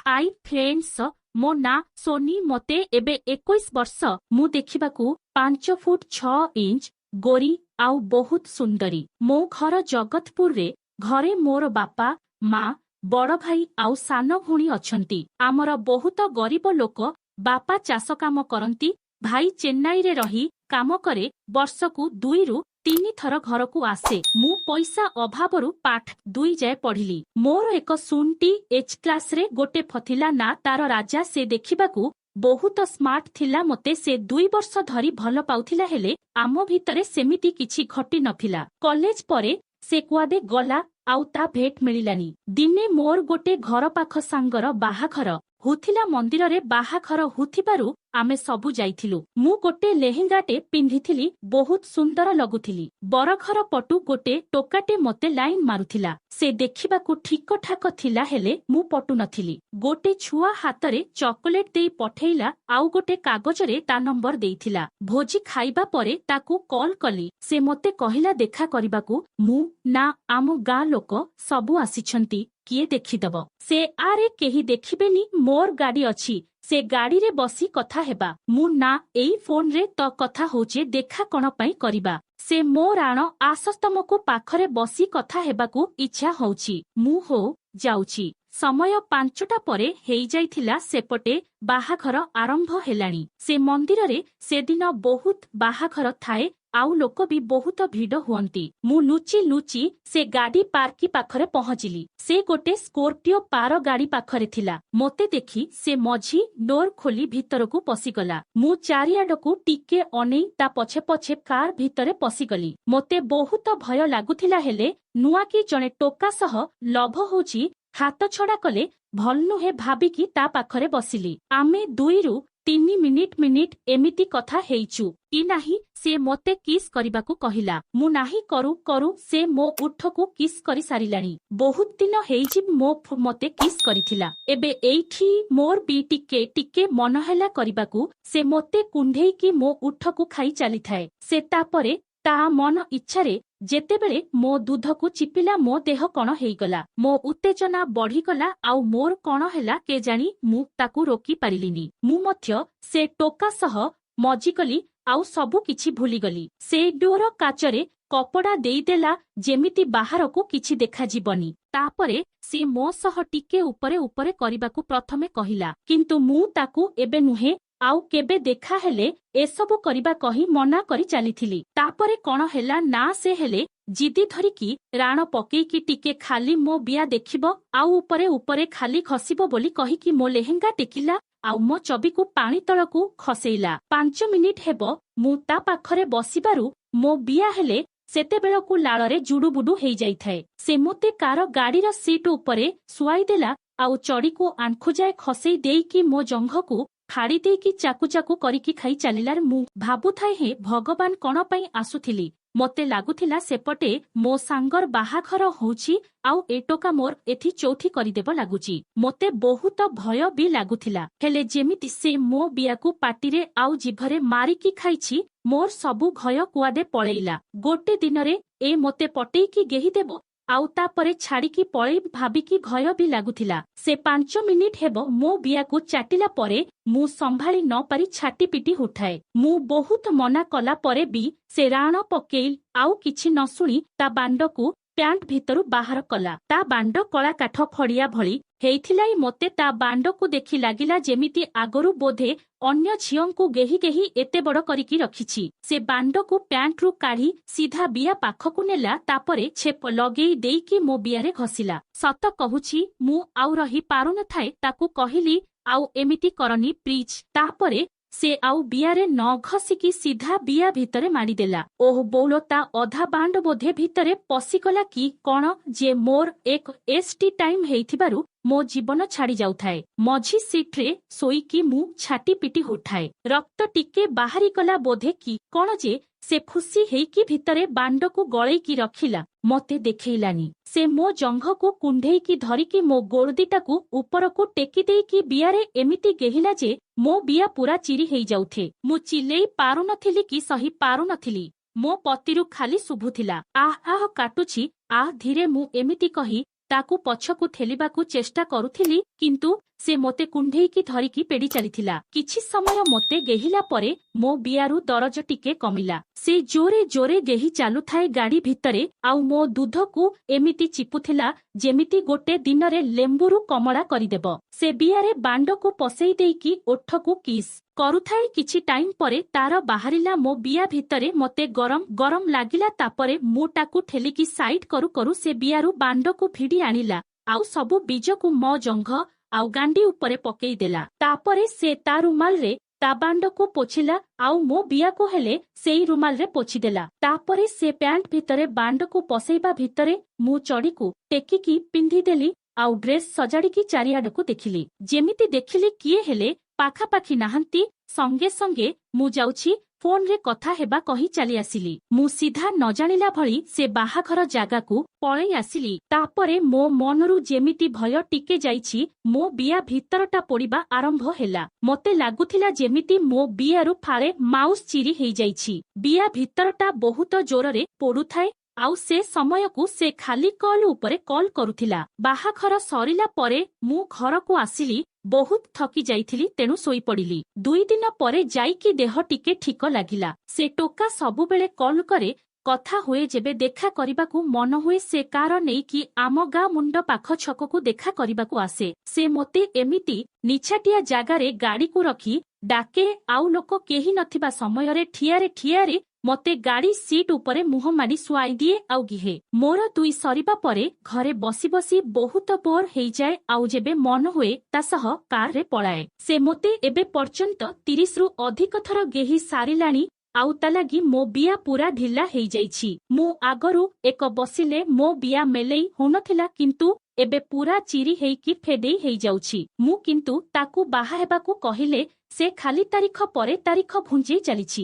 Hi friends, मो ना सोनी, मते एबे 21 वर्ष। मु देखिबाकू 5 फुट 6 इंच, गोरी आउ बहुत सुंदरी। मो घर जगतपुर रे। घरे मोर बापा माँ बड़ भाई आउ सान भूणी अछंती। आमर बहुत गरीब लोक। बापा चाष काम करंती, भाई चेन्नई रे रही काम करे। वर्षकू 2 रु 3 थर घरकू आसे। मु पैसा अभावरू पाठ 2 जाए पढ़िली। मोर एक सुनटी एच क्लास रे गोटे फथिला ना तार राजा। से देखिबाकू बहुत स्मार्ट थिला। मते से 2 वर्ष धरी भल पाउथिला, हेले आम भितरे सेमिति किछि घटी नथिला। कॉलेज परे से कुआडे गला आउ ता भेट मिलिलानी। दिने मोर गोटे घर पाख सांगर बाहाघर हुथिला। मंदिर रे बाहाघर हुथिबारु आमे सबु जाइथिलु। मु गोटे लेहेंगाटे पिंधिथिली, बहुत सुंदर लगुथिली। बरघर पटु गोटे टोकाटे मते लाइन मारुथिला। से देखिबाकू ठीक ठाक थिला, हेले मु पटु नथिली। गोटे छुआ हातरे चॉकलेट देई पठेइला, आउ गोटे कागजरे ता नंबर देइथिला। भोजी खाइबा परे ताकू कॉल कली। से मते कहिला देखा करिबाकू। मु ना आम गाँ लोक सबु आसिछंती, किए देखिदब। से आरे केही देखिबेनी, मोर गाड़ी अछि, से गाड़ी रे बसी कथा हेबा। मु ना एई फोन रे तो कथा होचे, देखा कण पई करिबा। से मोर आण आस तमको पाखरे बसी कथा हेबाकू इच्छा होउची। मु हो जाउची। समय 5टा परे हेई जाइथिला। सेपटे बाहाघर आरंभ हेलाणी। से मंदिर रे से दिन बहुत बाहाघर थाए, आउ लोक भी बहुत भिड़ हुअंती। मु लुचि लुचि से गाड़ी पार्की पाखरे पहुंचिली। से गोटे स्कॉर्पियो पार गाड़ी पाखरे थिला। मोते देखी से मझी डोर खोली भितरकू पसिगला। मु चारियाडकू टिके अनेई ता पछे पछे कार भितरे पसिगली। मोते बहुत भय लागुथिला, हेले नुआ की जणे टोका सह लभ होची हाथ छड़ा कले भल नुहे भाबिकी ता पाखरे बसिली। आमे 2 रु 3 मिनिट एमिति कथा हेइचु कि नाही। से मोते किस करिबाकू कहिला। मु नाही करू करू से मो उठकू किस करि सारिलाणी। बहुत दिन हेइची मो मोते किस करिथिला। एबे एइठी मोर बी टिके मन हैला करिबाकू। से मोते कुंढेई की मो उठकू खाई चाली थाए। से तापरे ता मन इच्छारे जेतेबेले मो दूधकू चिपिला, मो देह कण हेइगला। मो उत्तेजना बढ़ीगला, आउ मोर कण हैला केजाणी मु ताकू रोकी पारिलिनी। मु मध्य से टोका सह मजिगली, आउ सबु किछि भूलिगली। से डोर काचरे कपड़ा देइदेला, जेमिति बाहरकू किछि देखा जीवनी। तापरे से मो सह टिके उपरे उपरे करिबाकू प्रथमे कहिला, किंतु मु ताकू एबे नुहे आउ केबे देखा हेले एसबु करिबा कही मना करी चालिथिली। तापरे कण हैला ना, से हेले जिदी धरिकी राण पकेइकी टिके खाली मो बिया देखिबो, आउ उपरे उपरे खाली खसिबो बोली कहिकी मो लेहेंगा टेकिला, आउ मो चबीकू पानी तळकू खसेइला। 5 मिनिट हेबो मु ता पाखरे बसिबारु मो बिया हेले सेतेबेळकू लाଳରେ जुडुबुडु हेइ जाइथाए। से मोते कार गाड़ीर सीट उपरे सुआई देला, आउ चड़ीकू आंखु जाए खसेई देइकी मो जंघकू फाड़ी देइकी चाकू चाकू करिकी खाई चालिलार। मु भाबुथाए हे भगवान कण पई आसुथिली। मते लागुथिला सेपटे मो सांगर बाहाघर होउची, आउ ए टोका मोर एथि चौथी करिदेब लागुची। मोते बहुत भय भी लागुथिला, हेले जेमिति से मो बियाकू पाटिरे आउ जिभरे मारिकी खाइची, मोर सबु भय कुआडे पळेइला। गोटे दिनरे ए मोते पटेइकी गेहिदेब, आउ तापरे छाड़िकी पळेइ भाबिकी भय भी लागुथिला। से 5 मिनिट हेबो मो बियाकू चाटिला परे मु संभाली न पारी छाटी पिटी उठाए। मु बहुत मना कला परे भी से राण पकेइल, आउ किछि न सुनी ता बांडकू प्यांट भितरु बाहर कला। ता बांड कला काठ फड़िया भली हेइथिलाई। मोते ता बांडकू देखि लागिला जेमिति आगरु बोधे अन्य झियंकू गेही गेही एते बड़ करिकी रखिछि। से बांडकू प्यांट रु काढ़ी सीधा बिया पाखकू नेला, तापरे छेप लगेई देइकी मो बियारे घसिला। सत कहुछि मु आउ रही पारु न थाए, ताकू कहिली आउ एमिति करनी प्लीज। तापरे से आउ बियारे न घसिकी सीधा बिया भितरे माड़ी देला। ओह बौलो, ता अधा बांड बोधे भितरे पसिगला कि कण जे मोर एक एसटी टाइम हेइथिबारु मो जीवन छाड़ी जाउथाए। मझी सीट्रे सोईकी मु छाटी पिटी उठाए। रक्त टिके बाहरी गला बोधे कि कण जे से खुशी हेइकी भितरे बांडकू गळेइकी रखिला। मते देखैलानी। से मो जंघकू कुंढेइकी धरिकी मो गोड़ दिटाकू उपरकू टेकी देइकी बियारे एमिति गेहिला जे मो बिया पूरा चिरी हेइ जाउथे। मु चिलेई पारु नथिली कि सही पारु नथिली। मो पतिरु खाली शुभुथिला आह आह काटुछि आह धीरे। मु एमिति कही ତାକୁ ପଛକୁ ଠେଲିବାକୁ ଚେଷ୍ଟା କରୁଥିଲି କିନ୍ତୁ ସେ ମୋତେ କୁଣ୍ଢେଇକି ଧରିକି ପେଡ଼ି ଚାଲିଥିଲା। କିଛି ସମୟ ମୋତେ ଗେହିଲା ପରେ ମୋ ବିଆରୁ ଦରଜ ଟିକେ କମିଲା। ସେ ଜୋରେ ଜୋରେ ଗେହି ଚାଲୁଥାଏ ଗାଡ଼ି ଭିତରେ ଆଉ ମୋ ଦୁଧକୁ ଏମିତି ଚିପୁଥିଲା ଯେମିତି ଗୋଟେ ଦିନରେ ଲେମ୍ବୁରୁ କମଳା କରିଦେବ। ସେ ବିଆରେ ବାଣ୍ଡକୁ ପସେଇ ଦେଇକି ଓଠକୁ କିସ୍ କରୁଥାଏ। କିଛି ଟାଇମ୍ ପରେ ତାର ବାହାରିଲା ମୋ ବିଆ ଭିତରେ ମୋତେ ଗରମ ଗରମ ଲାଗିଲା। ତାପରେ ମୁଁ ତାକୁ ଠେଲିକି ସାଇଡ୍ କରୁ କରୁ ସେ ବିଆରୁ ବାଣ୍ଡକୁ ଭିଡ଼ି ଆଣିଲା ଆଉ ସବୁ ବୀଜକୁ ମୋ ଜଙ୍ଘ ଆଉ ଗାଣ୍ଡି ଉପରେ ପକେଇ ଦେଲା। ତାପରେ ସେ ତା ରୁମାଲରେ ତା ବାଣ୍ଡକୁ ପୋଛିଲା ଆଉ ମୋ ବିଆକୁ ହେଲେ ସେଇ ରୁମାଲରେ ପୋଛିଦେଲା। ତାପରେ ସେ ପ୍ୟାଣ୍ଟ ଭିତରେ ବାଣ୍ଡକୁ ପସେଇବା ଭିତରେ ମୁଁ ଚଡ଼ିକୁ ଟେକିକି ପିନ୍ଧିଦେଲି ଆଉ ଡ୍ରେସ୍ ସଜାଡ଼ିକି ଚାରିଆଡ଼କୁ ଦେଖିଲି। ଯେମିତି ଦେଖିଲି କିଏ ହେଲେ ପାଖାପାଖି ନାହାନ୍ତି। ସଙ୍ଗେ ସଙ୍ଗେ ମୁଁ ଯାଉଛି ଫୋନରେ କଥା ହେବା କହି ଚାଲି ଆସିଲି। ମୁଁ ସିଧା ନ ଜାଣିଲା ଭଳି ସେ ବାହାଘର ଜାଗାକୁ ପଳେଇ ଆସିଲି। ତାପରେ ମୋ ମନରୁ ଯେମିତି ଭୟ ଟିକେ ଯାଇଛି। ମୋ ବିଆ ଭିତରଟା ପୋଡ଼ିବା ଆରମ୍ଭ ହେଲା। ମୋତେ ଲାଗୁଥିଲା ଯେମିତି ମୋ ବିଆରୁ ଫାଳେ ମାଉସ୍ ଚିରି ହେଇଯାଇଛି। ବିଆ ଭିତରଟା ବହୁତ ଜୋରରେ ପୋଡ଼ୁଥାଏ ଆଉ ସେ ସମୟକୁ ସେ ଖାଲି କଲ୍ ଉପରେ କଲ୍ କରୁଥିଲା। ବାହାଘର ସରିଲା ପରେ ମୁଁ ଘରକୁ ଆସିଲି। ବହୁତ ଥକି ଯାଇଥିଲି ତେଣୁ ଶୋଇପଡ଼ିଲି। 2 ଦିନ ପରେ ଯାଇକି ଦେହ ଟିକେ ଠିକ ଲାଗିଲା। ସେ ଟୋକା ସବୁବେଳେ କଲ୍ କରେ, କଥା ହୁଏ। ଯେବେ ଦେଖା କରିବାକୁ ମନ ହୁଏ ସେ କାର ନେଇକି ଆମ ଗାଁ ମୁଣ୍ଡ ପାଖ ଛକକୁ ଦେଖା କରିବାକୁ ଆସେ। ସେ ମୋତେ ଏମିତି ନିଛାଟିଆ ଜାଗାରେ ଗାଡ଼ିକୁ ରଖି ଡାକେ ଆଉ ଲୋକ କେହି ନଥିବା ସମୟରେ ଠିଆରେ ମୋତେ ଗାଡ଼ି ସିଟ୍ ଉପରେ ମୁହଁ ମାଡ଼ି ଶୁଆଇ ଦିଏ ଆଉ ଗିହେ। ମୋର 2 ସରିବା ପରେ ଘରେ ବସି ବସି ବହୁତ ବୋର୍ ହେଇଯାଏ ଆଉ ଯେବେ ମନ ହୁଏ ତା ସହ କାରରେ ପଳାଏ। ସେ ମୋତେ ଏବେ ପର୍ଯ୍ୟନ୍ତ 30ରୁ ଅଧିକ ଥର ଗେହି ସାରିଲାଣି ଆଉ ତା ଲାଗି ମୋ ବିଆ ପୁରା ଢିଲା ହେଇଯାଇଛି। ମୁଁ ଆଗରୁ ଏକ ବସିଲେ ମୋ ବିଆ ମେଲେଇ ହଉନଥିଲା କିନ୍ତୁ ଏବେ ପୁରା ଚିରି ହେଇକି ଫେଦେଇ ହେଇଯାଉଛି। ମୁଁ କିନ୍ତୁ ତାକୁ ବାହା ହେବାକୁ କହିଲେ ସେ ଖାଲି ତାରିଖ ପରେ ତାରିଖ ଘୁଞ୍ଚେଇ ଚାଲିଛି।